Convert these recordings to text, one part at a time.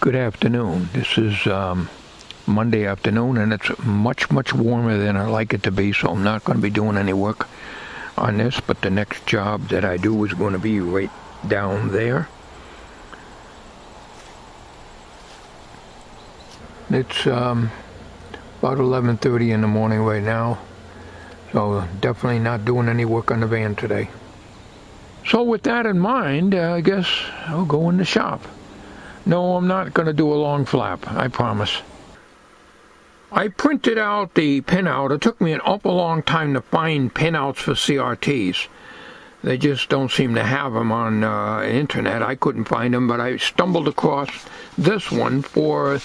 Good afternoon. This is Monday afternoon, and it's much warmer than I like it to be, so I'm not going to be doing any work on this, but the next job that I do is going to be right down there. It's about 11:30 in the morning right now, so definitely not doing any work on the van today. So with that in mind, I guess I'll go in the shop. No, I'm not going to do a long flap, I promise. I printed out the pinout. It took me an awful long time to find pinouts for CRTs. They just don't seem to have them on internet. I couldn't find them, but I stumbled across this one for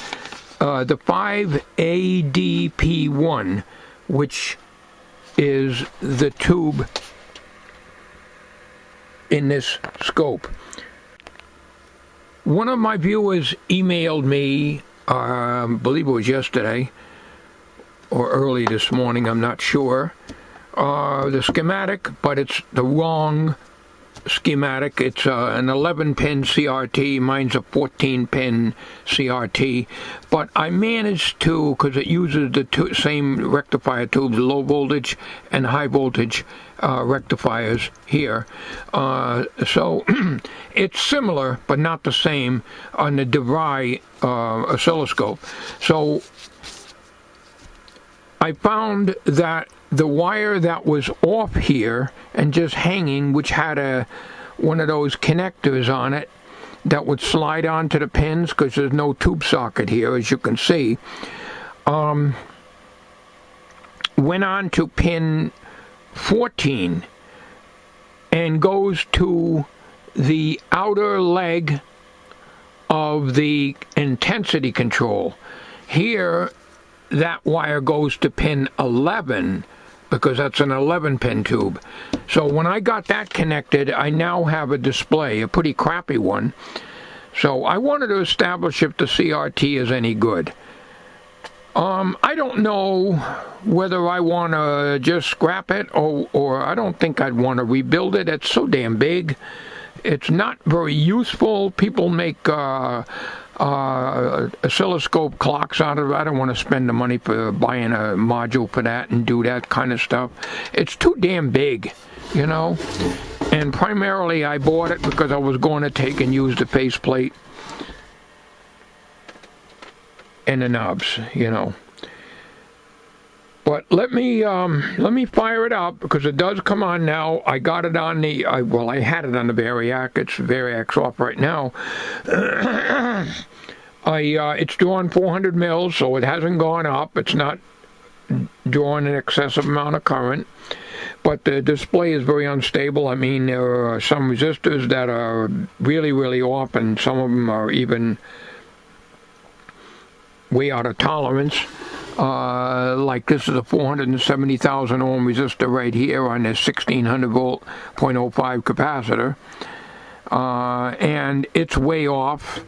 the 5ADP1, which is the tube in this scope. One of my viewers emailed me, I believe it was yesterday, or early this morning, I'm not sure, the schematic, but it's the wrong schematic. It's an 11-pin CRT, mine's a 14-pin CRT, but I managed to, because it uses the same rectifier tubes, low voltage and high voltage rectifiers here, so it's similar but not the same on the DeVry oscilloscope. So I found that the wire that was off here and just hanging, which had one of those connectors on it that would slide onto the pins, because there's no tube socket here, as you can see, went on to pin 14 and goes to the outer leg of the intensity control. Here, that wire goes to pin 11, because that's an 11-pin tube. So when I got that connected, I now have a display, a pretty crappy one. So I wanted to establish if the CRT is any good. I don't know whether I want to just scrap it, or I don't think I'd want to rebuild it. It's so damn big. It's not very useful. People make oscilloscope clocks out of it. I don't want to spend the money for buying a module for that and do that kind of stuff. It's too damn big, you know. And primarily I bought it because I was going to take and use the faceplate and the knobs, you know. But let me fire it up, because it does come on now. I got it on the I had it on the Variac. It's Variac's off right now. It's drawing 400 mils, so it hasn't gone up. It's not drawing an excessive amount of current. But the display is very unstable. I mean, there are some resistors that are really off, and some of them are even way out of tolerance. Like this is a 470,000 ohm resistor right here on this 1600 volt 0.05 capacitor, and it's way off.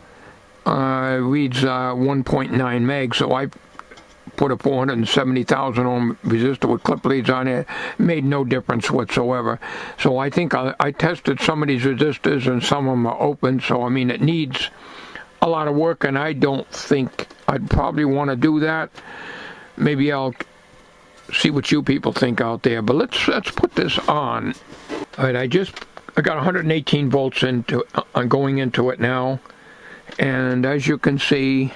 Reads 1.9 meg, so I put a 470,000 ohm resistor with clip leads on it. Made no difference whatsoever. So I think I tested some of these resistors, and some of them are open, so I mean it needs a lot of work, and I don't think I'd probably want to do that. Maybe I'll see what you people think out there, but let's put this on. All right, I got 118 volts going into it now, and as you can see,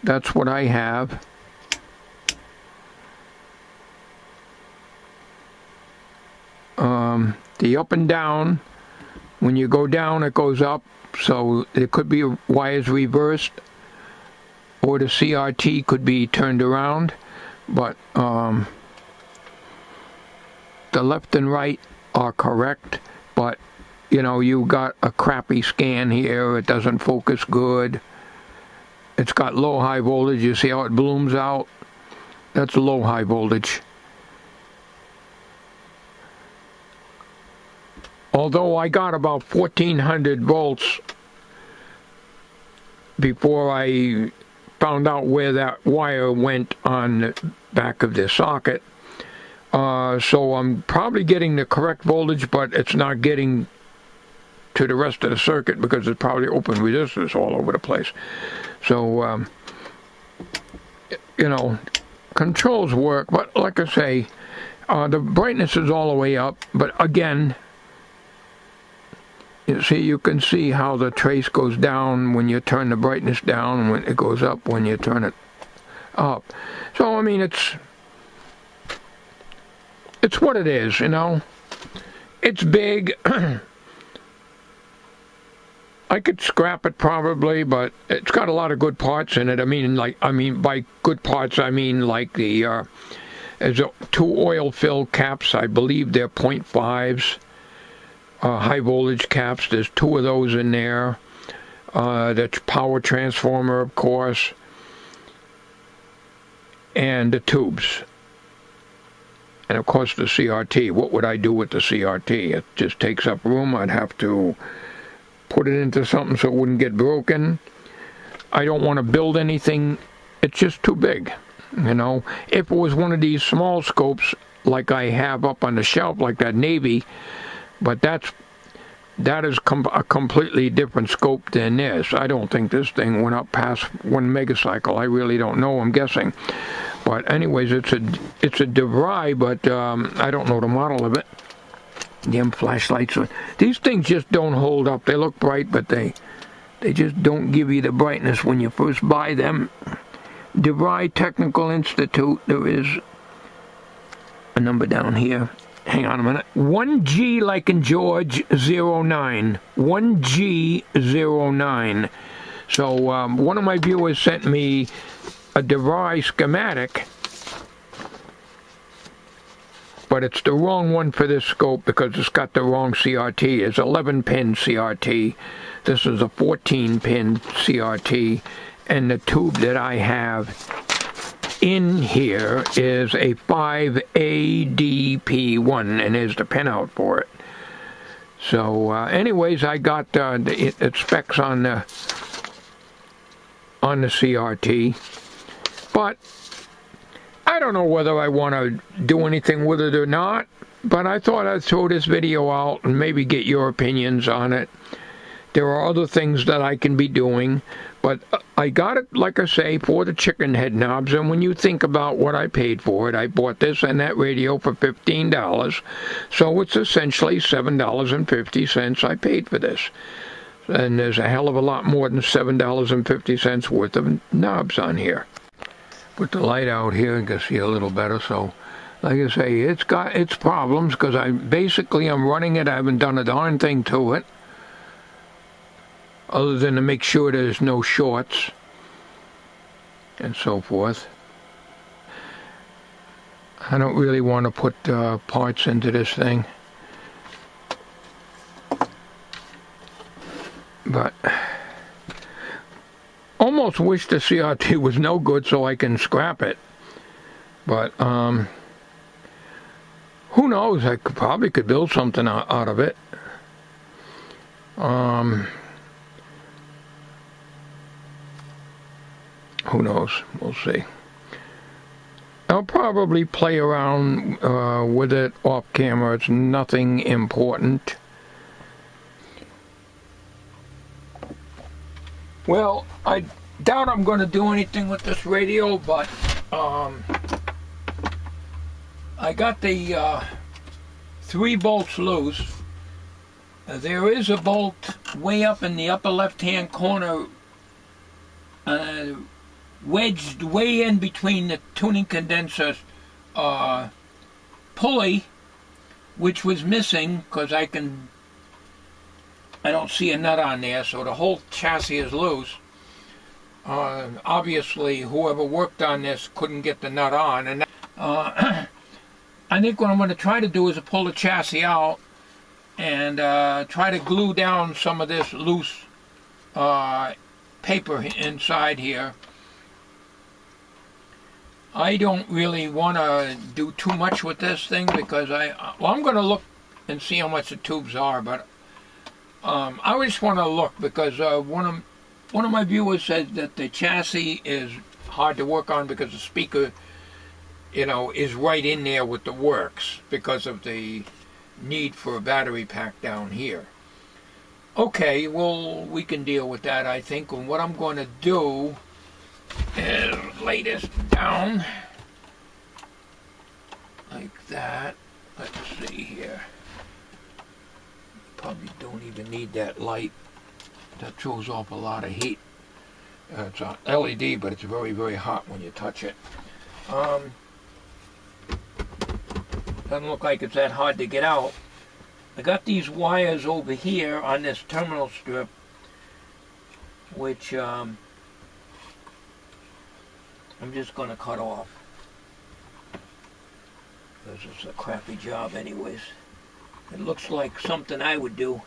that's what I have. The up and down, when you go down it goes up, so it could be wires reversed, or the CRT could be turned around, but the left and right are correct, but you know, you got a crappy scan here. It doesn't focus good. It's got low high voltage. You see how it blooms out? That's low high voltage. Although I got about 1400 volts before I found out where that wire went on the back of this socket. So I'm probably getting the correct voltage, but it's not getting to the rest of the circuit because it's probably open resistors all over the place. So, you know, controls work, but like I say, the brightness is all the way up, but again, you can see how the trace goes down when you turn the brightness down, and when it goes up when you turn it up. So, I mean, it's what it is, you know. It's big. I could scrap it probably, but it's got a lot of good parts in it. I mean, by good parts, I mean like the there's 2 oil-filled caps. I believe they're 0.5s, high voltage caps. There's 2 of those in there. The power transformer, of course, and the tubes. And of course the CRT. What would I do with the CRT? It just takes up room. I'd have to put it into something so it wouldn't get broken. I don't want to build anything. It's just too big, you know. If it was one of these small scopes like I have up on the shelf, like that Navy, but that is a completely different scope than this. I don't think this thing went up past 1 megacycle. I really don't know. I'm guessing. But anyways, it's a DeVry, but I don't know the model of it. Damn flashlights. These things just don't hold up. They look bright, but they just don't give you the brightness when you first buy them. DeVry Technical Institute. There is a number down here. Hang on a minute. 1G like in George 09. 1G09. So one of my viewers sent me a DeVry schematic, but it's the wrong one for this scope because it's got the wrong CRT. It's 11-pin CRT. This is a 14-pin CRT, and the tube that I have in here is a 5ADP1, and there's the pinout for it. So anyways, I got it specs on the CRT, but I don't know whether I want to do anything with it or not, but I thought I'd throw this video out and maybe get your opinions on it. There are other things that I can be doing, but I got it, like I say, for the chicken head knobs, and when you think about what I paid for it, I bought this and that radio for $15, so it's essentially $7.50 I paid for this. And there's a hell of a lot more than $7.50 worth of knobs on here. Put the light out here, you can see a little better. So, like I say, it's got its problems because I'm running it. I haven't done a darn thing to it, other than to make sure there's no shorts and so forth. I don't really want to put parts into this thing, but almost wish the CRT was no good so I can scrap it. But who knows? I probably could build something out of it. Who knows? We'll see. I'll probably play around with it off camera. It's nothing important. Well, I doubt I'm going to do anything with this radio, but I got the 3 bolts loose. There is a bolt way up in the upper left-hand corner, wedged way in between the tuning condenser pulley, which was missing because I don't see a nut on there, so the whole chassis is loose. Obviously, whoever worked on this couldn't get the nut on, and I think what I'm going to try to do is to pull the chassis out and try to glue down some of this loose paper inside here. I don't really want to do too much with this thing because I'm going to look and see how much the tubes are, but I just want to look because one of my viewers said that the chassis is hard to work on because the speaker, you know, is right in there with the works because of the need for a battery pack down here. Okay, well, we can deal with that, I think. And what I'm going to do is lay this down like that. Let's see here. Probably don't even need that light. That throws off a lot of heat. It's a LED, but it's very, very hot when you touch it. Doesn't look like it's that hard to get out. I got these wires over here on this terminal strip, which I'm just going to cut off. This is a crappy job anyways. It looks like something I would do.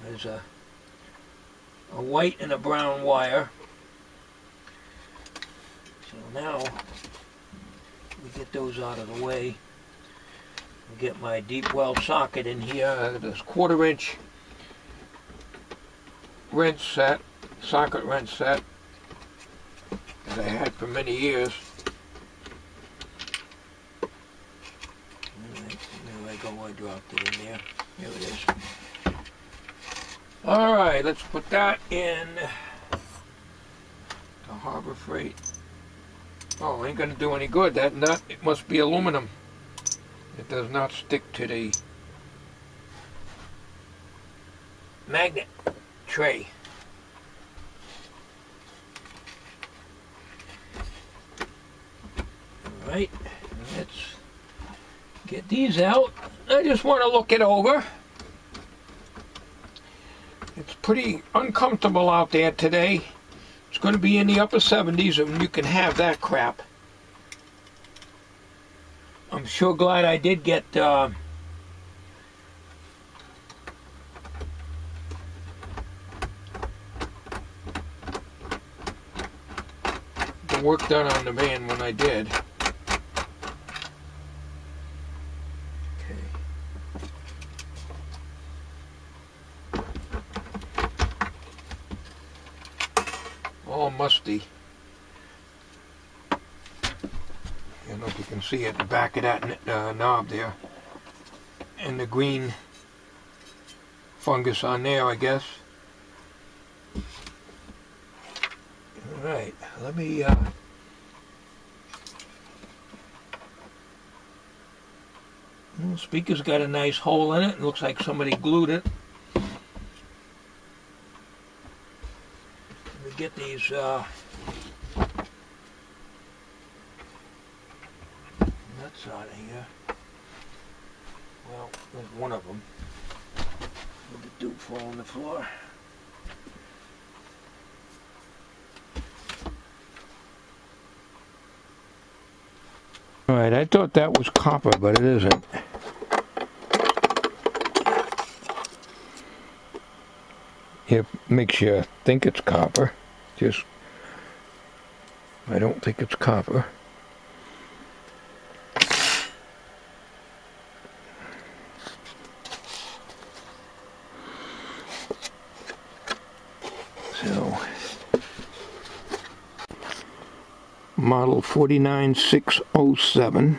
There's a white and a brown wire. So now we get those out of the way. I get my deep well socket in here. This 1/4 inch wrench set, socket wrench set that I had for many years. Alright, there I go, I dropped it in there. Here it is. Alright, let's put that in the Harbor Freight. Oh, ain't gonna do any good. That nut, it must be aluminum. It does not stick to the magnet tray. Alright, let's get these out. I just want to look it over. It's pretty uncomfortable out there today. It's going to be in the upper 70s and you can have that crap. I'm sure glad I did get the work done on the van when I did. All musty. I don't know if you can see it, the back of that knob there. And the green fungus on there, I guess. Alright, let me speaker's got a nice hole in it. It looks like somebody glued it. Get these nuts out of here. Well, there's one of them. Look at the fall on the floor. Alright, I thought that was copper, but it isn't. It makes you think it's copper. Just, I don't think it's copper. So, model 49607.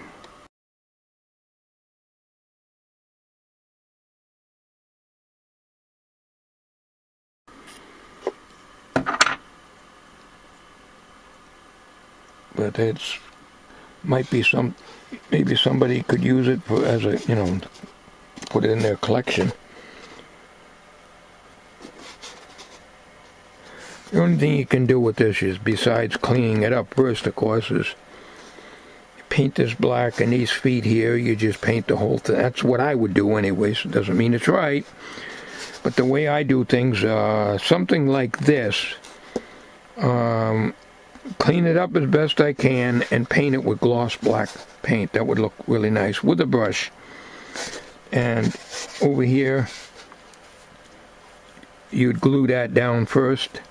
But it's might be maybe somebody could use it for, as a, you know, put it in their collection. The only thing you can do with this is, besides cleaning it up first, of course, is paint this black, and these feet here, you just paint the whole thing. That's what I would do anyways. It doesn't mean it's right, but the way I do things, something like this, clean it up as best I can and paint it with gloss black paint. That would look really nice with a brush. And over here, you'd glue that down first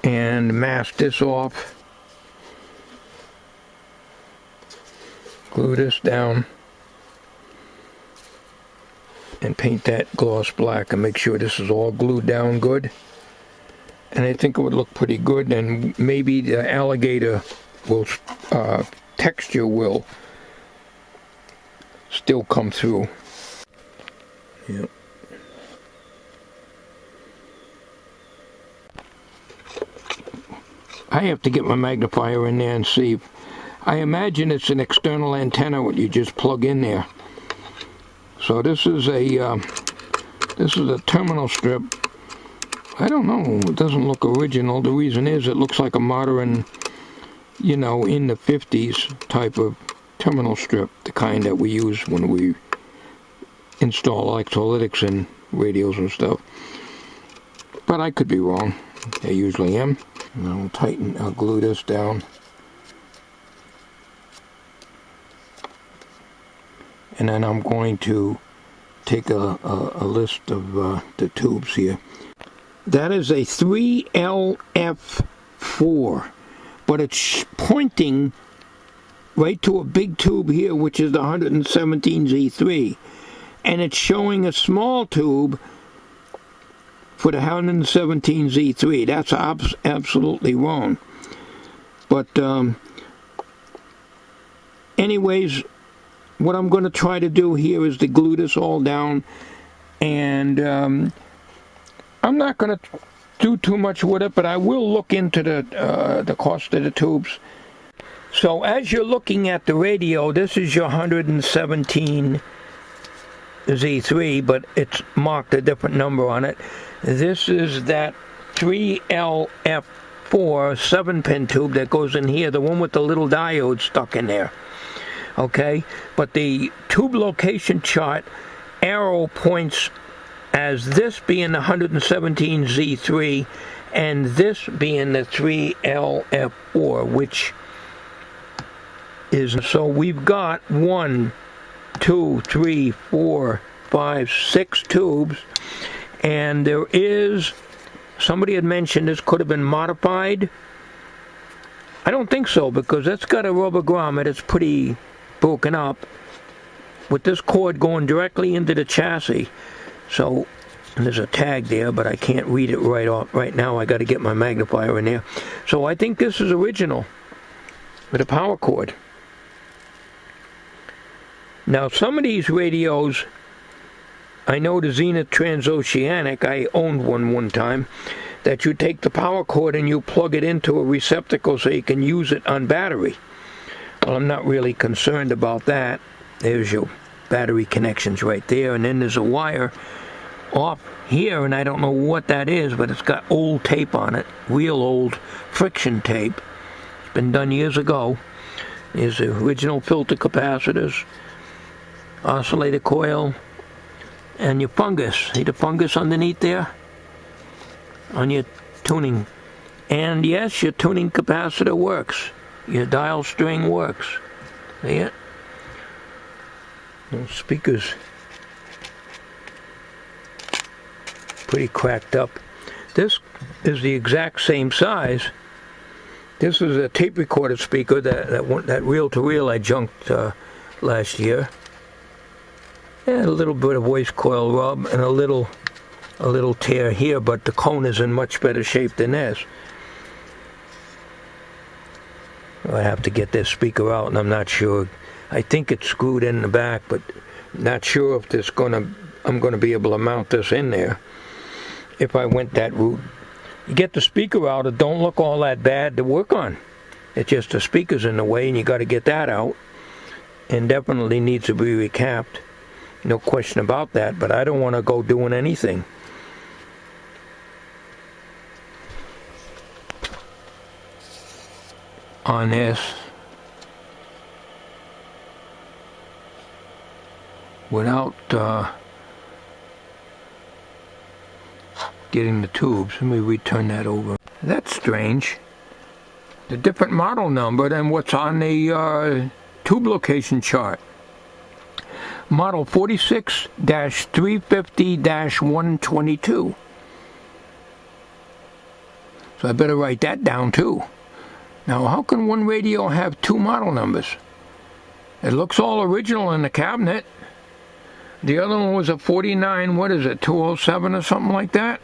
and mask this off. Glue this down and paint that gloss black and make sure this is all glued down good. And I think it would look pretty good, and maybe the alligator will texture will still come through. Yep. I have to get my magnifier in there and see. I imagine it's an external antenna what you just plug in there. So this is a terminal strip. I don't know, it doesn't look original. The reason is it looks like a modern, you know, in the 50s type of terminal strip, the kind that we use when we install electrolytics in radios and stuff. But I could be wrong. I usually am. And I'll glue this down. And then I'm going to take a list of the tubes here. That is a 3LF4, but it's pointing right to a big tube here, which is the 117Z3, and it's showing a small tube for the 117Z3. That's absolutely wrong. But anyways, what I'm going to try to do here is to glue this all down, and I'm not going to do too much with it, but I will look into the cost of the tubes. So as you're looking at the radio, this is your 117Z3, but it's marked a different number on it. This is that 3LF4 7-pin tube that goes in here, the one with the little diode stuck in there. Okay, but the tube location chart arrow points as this being the 117Z3 and this being the 3LF4, which is, so we've got 1, 2, 3, 4, 5, 6 tubes, and there is, somebody had mentioned this could have been modified. I don't think so, because that's got a rubber grommet. It's pretty broken up with this cord going directly into the chassis. So, and there's a tag there, but I can't read it right now. I got to get my magnifier in there. So I think this is original with a power cord. Now some of these radios, I know the Zenith Transoceanic, I owned one time, that you take the power cord and you plug it into a receptacle so you can use it on battery. Well, I'm not really concerned about that. There's your battery connections right there, and then there's a wire off here, and I don't know what that is, but it's got old tape on it, real old friction tape. It's been done years ago. There's the original filter capacitors, oscillator coil, and your fungus. See the fungus underneath there on your tuning. And yes, your tuning capacitor works. Your dial string works. See it? Those speakers pretty cracked up. This is the exact same size. This is a tape recorder speaker that reel-to-reel I junked last year. And a little bit of voice coil rub and a little tear here, but the cone is in much better shape than this. I have to get this speaker out, and I'm not sure. I think it's screwed in the back, but not sure if I'm gonna be able to mount this in there if I went that route. You get the speaker out, it don't look all that bad to work on. It's just the speaker's in the way, and you got to get that out, and definitely needs to be recapped. No question about that, but I don't want to go doing anything. On this without getting the tubes. Let me return that over. That's strange. The different model number than what's on the tube location chart. Model 46-350-122. So I better write that down too. Now, how can one radio have two model numbers? It looks all original in the cabinet. The other one was a 49, what is it, 207 or something like that?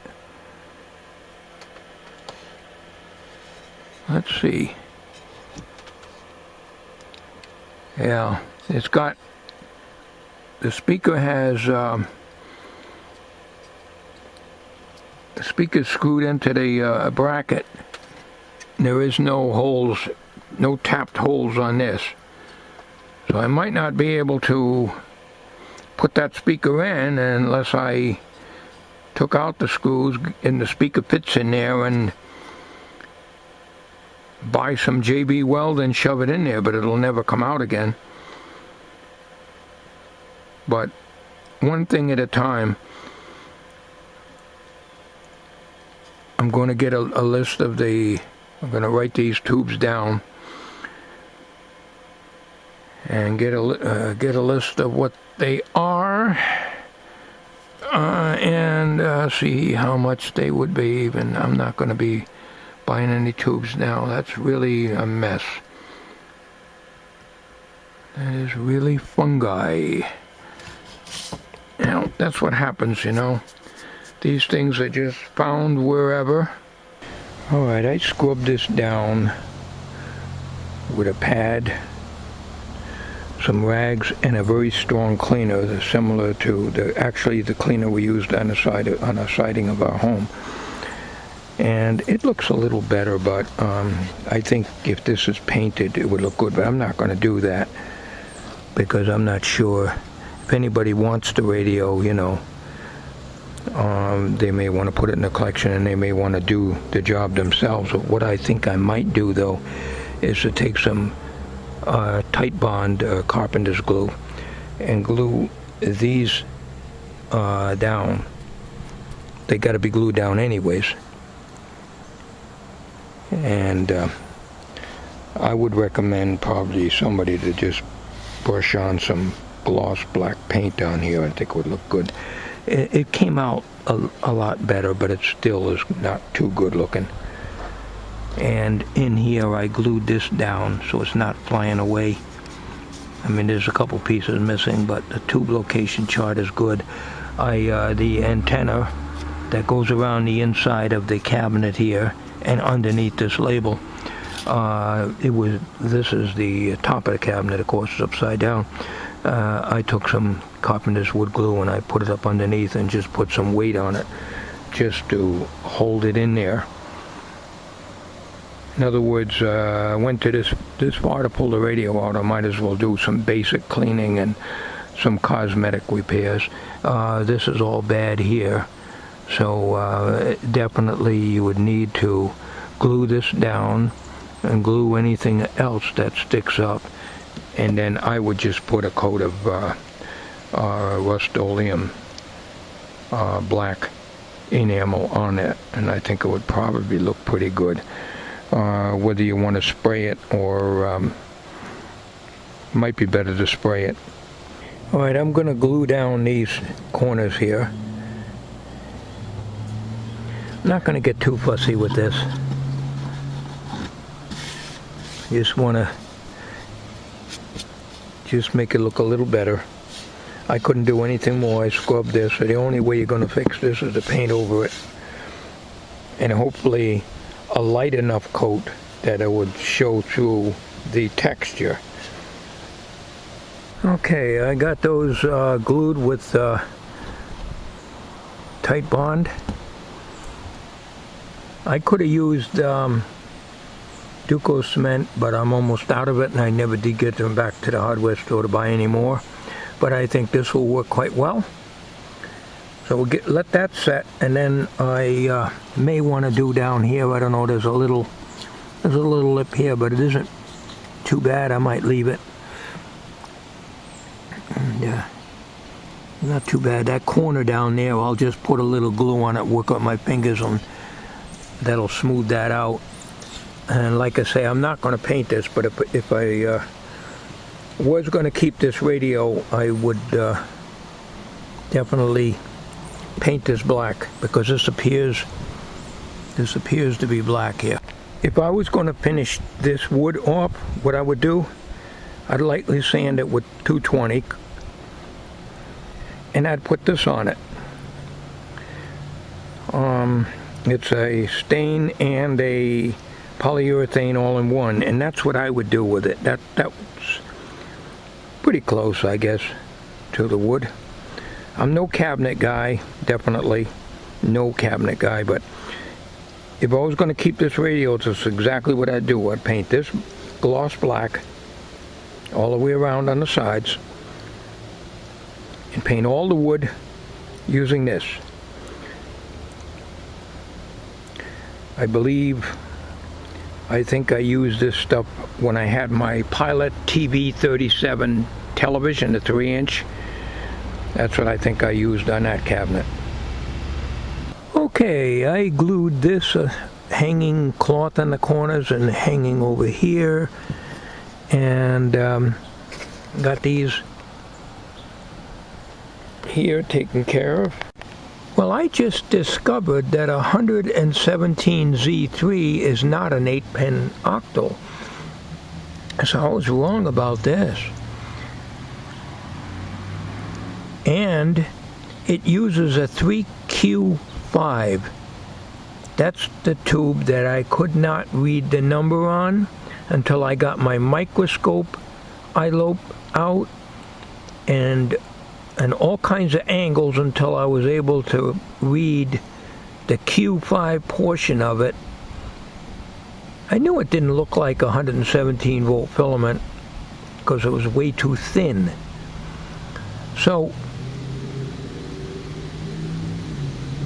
Let's see. Yeah, it's got, the speaker has, the speaker's screwed into the bracket. There is no holes, no tapped holes on this. So I might not be able to put that speaker in unless I took out the screws and the speaker fits in there, and buy some JB weld and shove it in there, but it'll never come out again. But one thing at a time. I'm going to get a list of I'm going to write these tubes down and get a list of what they are, and see how much they would be. Even I'm not going to be buying any tubes now. That's really a mess. That is really fungi. Now, that's what happens, you know. These things are just found wherever. Alright, I scrubbed this down with a pad, some rags, and a very strong cleaner that's similar to the cleaner we used on the siding of our home. And it looks a little better, but I think if this is painted it would look good, but I'm not going to do that because I'm not sure. If anybody wants the radio, you know, they may want to put it in a collection and they may want to do the job themselves. What I think I might do, though, is to take some tight bond carpenter's glue and glue these down. They got to be glued down anyways. And I would recommend probably somebody to just brush on some gloss black paint down here. I think it would look good. It came out a lot better, but it still is not too good looking. And in here I glued this down so it's not flying away. I mean, there's a couple pieces missing, but the tube location chart is good. The antenna that goes around the inside of the cabinet here and underneath this label, this is the top of the cabinet, of course, it's upside down. I took some carpenter's wood glue and I put it up underneath and just put some weight on it just to hold it in there. In other words, I went to this far to pull the radio out. I might as well do some basic cleaning and some cosmetic repairs. This is all bad here, so definitely you would need to glue this down and glue anything else that sticks up. And then I would just put a coat of Rust-Oleum black enamel on it, and I think it would probably look pretty good. Whether you want to spray it or might be better to spray it. Alright, I'm going to glue down these corners here. I'm not going to get too fussy with this. Just want to make it look a little better. I couldn't do anything more. I scrubbed this, so the only way you're going to fix this is to paint over it, and hopefully a light enough coat that it would show through the texture. Okay, I got those glued with tight bond. I could have used Duco cement, but I'm almost out of it, and I never did get them back to the hardware store to buy any more. But I think this will work quite well. So we'll let that set, and then I may want to do down here. I don't know. There's a little lip here, but it isn't too bad. I might leave it. And, not too bad. That corner down there, I'll just put a little glue on it. Work on my fingers, and that'll smooth that out. And like I say, I'm not going to paint this, but if I was going to keep this radio, I would definitely paint this black, because this appears to be black here. If I was going to finish this wood off, what I would do, I'd lightly sand it with 220, and I'd put this on it. It's a stain and a polyurethane all in one, and that's what I would do with it. pretty close, I guess, to the wood. I'm no cabinet guy, definitely no cabinet guy, but if I was going to keep this radio, it's exactly what I'd do. I'd paint this gloss black all the way around on the sides and paint all the wood using this. I think I used this stuff when I had my Pilot TV 37 television, the 3-inch. That's what I think I used on that cabinet. Okay, I glued this hanging cloth on the corners and hanging over here, and got these here taken care of. Well, I just discovered that 117Z3 is not an 8-pin octal. So I was wrong about this. And it uses a 3Q5. That's the tube that I could not read the number on until I got my microscope eyelope out and all kinds of angles until I was able to read the Q5 portion of it. I knew it didn't look like a 117 volt filament because it was way too thin. So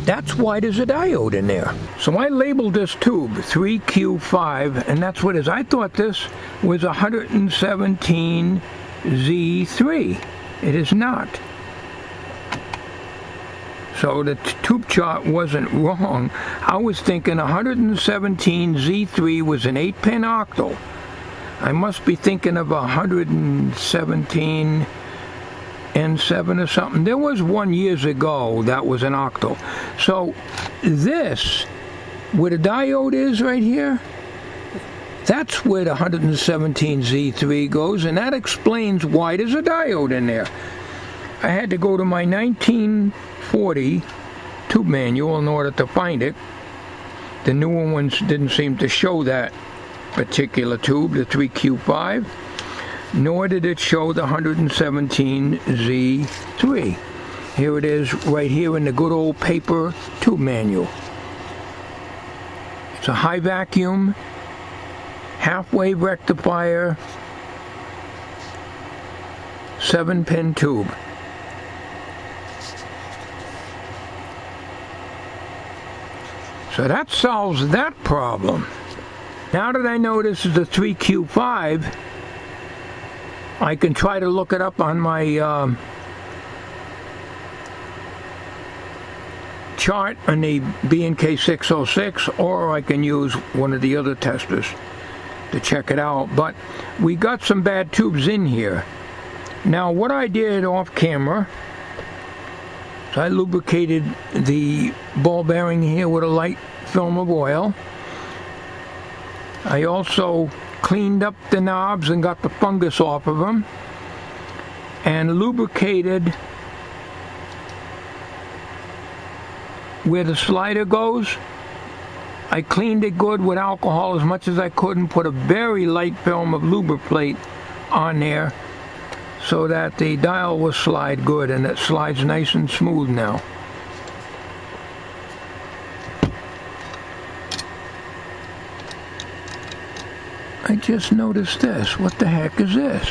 that's why there's a diode in there. So I labeled this tube 3Q5, and that's what it is. I thought this was 117Z3. It is not. So the tube chart wasn't wrong. I was thinking 117Z3 was an 8-pin octal. I must be thinking of 117 N7 or something. There was one years ago that was an octal. So this, where the diode is right here, that's where the 117Z3 goes, and that explains why there's a diode in there. I had to go to my 1940 tube manual in order to find it. The newer ones didn't seem to show that particular tube, the 3Q5, nor did it show the 117Z3. Here it is right here in the good old paper tube manual. It's a high vacuum, half-wave rectifier, 7-pin tube. So that solves that problem. Now that I know this is the 3Q5, I can try to look it up on my chart on the B&K 606, or I can use one of the other testers to check it out. But we got some bad tubes in here. Now what I did off camera, so I lubricated the ball bearing here with a light film of oil. I also cleaned up the knobs and got the fungus off of them, and lubricated where the slider goes. I cleaned it good with alcohol as much as I could and put a very light film of lubriplate on there so that the dial will slide good, and it slides nice and smooth now. I just noticed this. What the heck is this?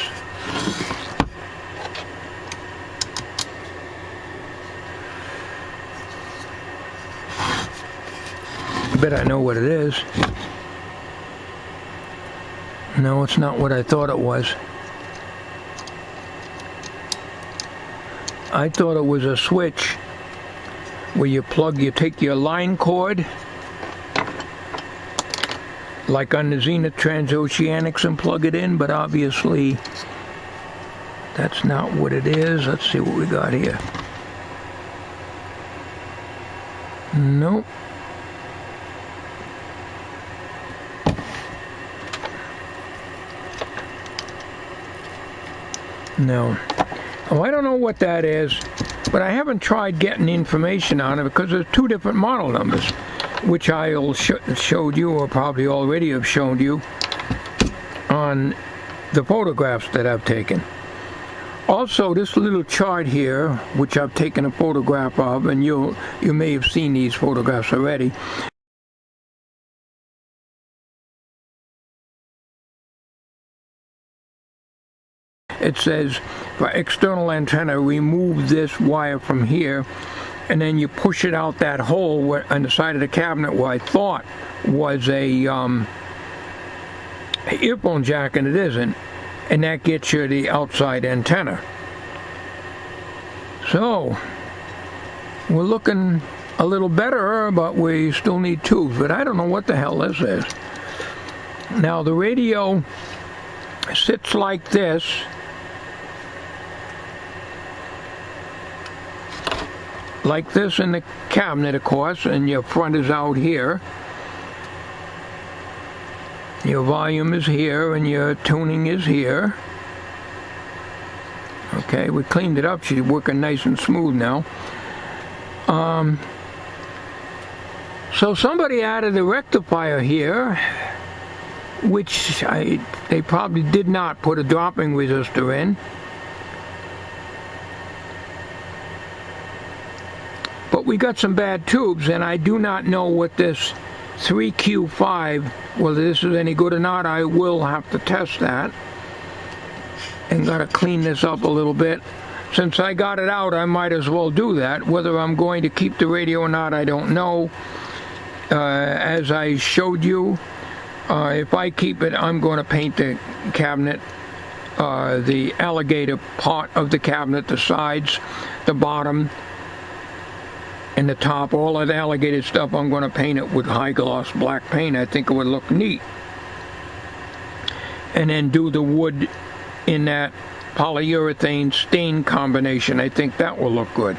I bet I know what it is. No, it's not what I thought it was. I thought it was a switch where you take your line cord, like on the Zenith Transoceanics, and plug it in, but obviously that's not what it is. Let's see what we got here. Nope. No. Oh, I don't know what that is, but I haven't tried getting information on it because there's two different model numbers, which I'll showed you, or probably already have shown you on the photographs that I've taken. Also, this little chart here, which I've taken a photograph of, and you may have seen these photographs already. It says, for external antenna, remove this wire from here, and then you push it out that hole on the side of the cabinet where I thought was a earphone jack, and it isn't, and that gets you the outside antenna. So we're looking a little better, but we still need tubes, but I don't know what the hell this is. Now the radio sits like this, in the cabinet, of course, and your front is out here. Your volume is here and your tuning is here. Okay, we cleaned it up. She's working nice and smooth now. So somebody added a rectifier here, which they probably did not put a dropping resistor in. But we got some bad tubes, and I do not know what this 3Q5, whether this is any good or not. I will have to test that. And got to clean this up a little bit. Since I got it out, I might as well do that. Whether I'm going to keep the radio or not, I don't know. As I showed you, if I keep it, I'm going to paint the cabinet, the alligator part of the cabinet, the sides, the bottom, and the top, all of the alligator stuff. I'm going to paint it with high gloss black paint. I think it would look neat. And then do the wood in that polyurethane stain combination. I think that will look good.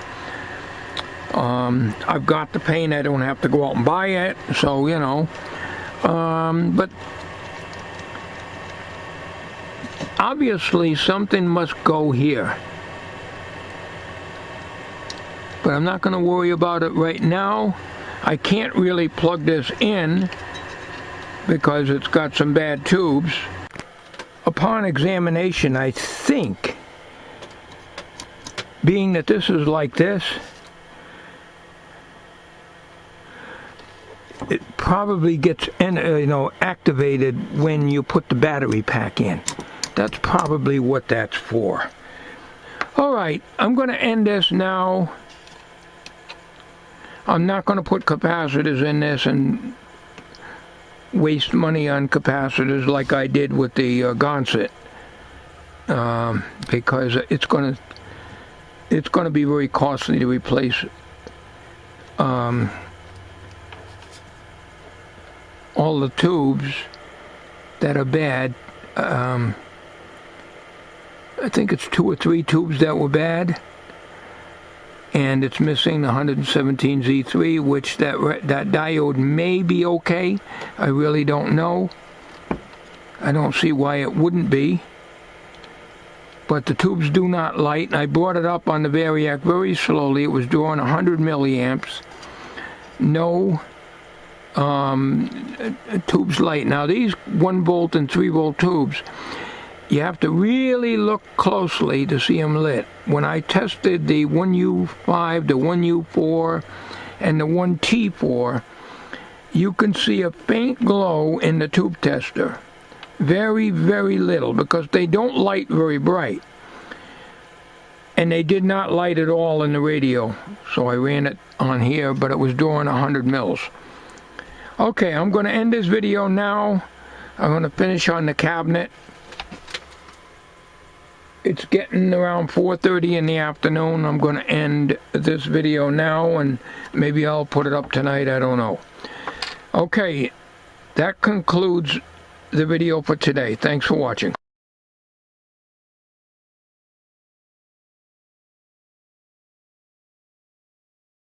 I've got the paint. I don't have to go out and buy it, so you know. But obviously something must go here. But I'm not going to worry about it right now. I can't really plug this in because it's got some bad tubes. Upon examination, I think, being that this is like this, it probably gets activated when you put the battery pack in. That's probably what that's for. Alright, I'm going to end this now. I'm not going to put capacitors in this and waste money on capacitors like I did with the Gonset, because it's going to be very costly to replace all the tubes that are bad. I think it's 2 or 3 tubes that were bad, and it's missing the 117Z3, which that diode may be okay. I really don't know. I don't see why it wouldn't be. But the tubes do not light. I brought it up on the Variac very slowly. It was drawing 100 milliamps. No tubes light. Now these 1 volt and 3 volt tubes, you have to really look closely to see them lit. When I tested the 1U5, the 1U4, and the 1T4, you can see a faint glow in the tube tester. Very, very little, because they don't light very bright. And they did not light at all in the radio. So I ran it on here, but it was drawing 100 mils. Okay, I'm going to end this video now. I'm going to finish on the cabinet. It's getting around 4:30 in the afternoon. I'm going to end this video now, and maybe I'll put it up tonight. I don't know. Okay, that concludes the video for today. Thanks for watching.